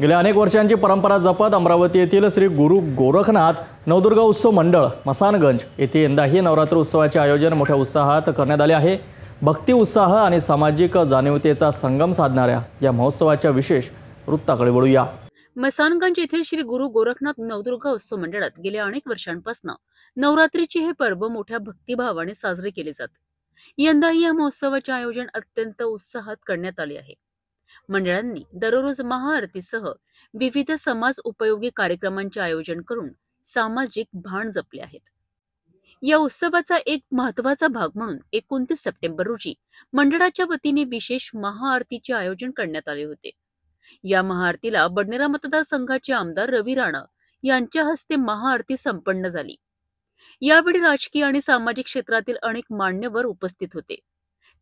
गेल्या अनेक वर्षांची परंपरा जपत अमरावती येथील श्री गुरु गोरखनाथ नवदुर्गा उत्सव मंडळ मसानगंज येथे यंदाही नवरात्र उत्सवाचे आयोजन मोठ्या उत्साहात करण्यात आले आहे। भक्ती उत्साह आणि सामाजिक जाणीवतेचा संगम साधणाऱ्या या महोत्सवाच्या विशेष वृत्ताकडे वळूया। मसानगंज येथील श्री गुरु गोरखनाथ नवदुर्गा उत्सव मंडळात गेल्या अनेक वर्षांपासून नवरात्रीचे हे पर्व मोठ्या भक्तिभावाने साजरे केले जाते। यंदाही या महोत्सवाचे आयोजन अत्यंत उत्साहात करण्यात आले आहे। मंडळांनी दररोज महाआरतीसह विविध समाज उपयोगी कार्यक्रमांचे आयोजन करून सामाजिक भान जपले आहेत। या उत्सवाचा एक महत्त्वाचा भाग म्हणून 29 सप्टेंबर रोजी मंडळाच्या वतीने विशेष महाआरतीचे आयोजन करण्यात आले होते। या महाआरतीला बडनेरा मतदारसंघाचे आमदार रवी राणा यांच्या हस्ते महाआरती संपन्न झाली। यावेळी राजकीय आणि सामाजिक क्षेत्रातील अनेक मान्यवर उपस्थित होते।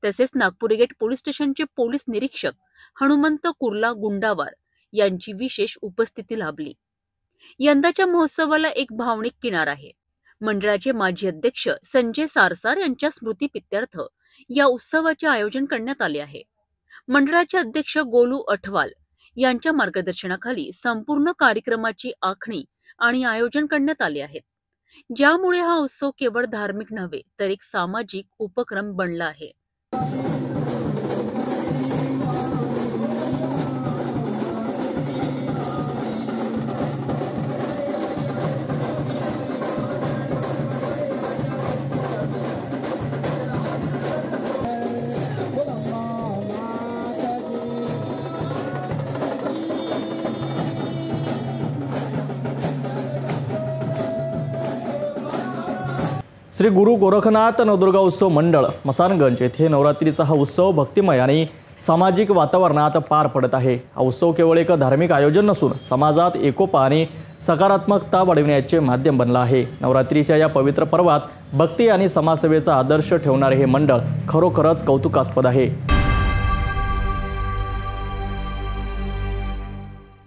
तसेच नागपूर गेट पोलीस स्टेशनचे पोलीस निरीक्षक हनुमंत कुर्ला गुंडावार यांची विशेष उपस्थिती लाभली। यंदाच्या महोत्सवाला एक भावनिक किनार आहे। मंडळाचे माजी अध्यक्ष संजय सारसार यांच्या स्मृतीप्रित्यर्थ या उत्सवाचे आयोजन करण्यात आले आहे। मंडळाचे अध्यक्ष गोलू अठवाल यांच्या मार्गदर्शनाखाली संपूर्ण कार्यक्रमाची आखणी आणि आयोजन करण्यात आले आहे, ज्यामुळे हा उत्सव केवळ धार्मिक नव्हे तर एक सामाजिक उपक्रम बनला आहे। श्री गुरु गोरखनाथ नवदुर्गा उत्सव मंडळ मसानगंज येथे नवरात्रीचा हा उत्सव भक्तिमय आणि सामाजिक वातावरणात पार पडत आहे। हा उत्सव केवळ एक धार्मिक आयोजन नसून समाजात एकोपा आणि सकारात्मकता वाढविण्याचे माध्यम बनला आहे। नवरात्रीच्या या पवित्र पर्वात भक्ती आणि समाजसेवेचा आदर्श ठेवणारे हे मंडळ खरोखरच कौतुकास्पद आहे।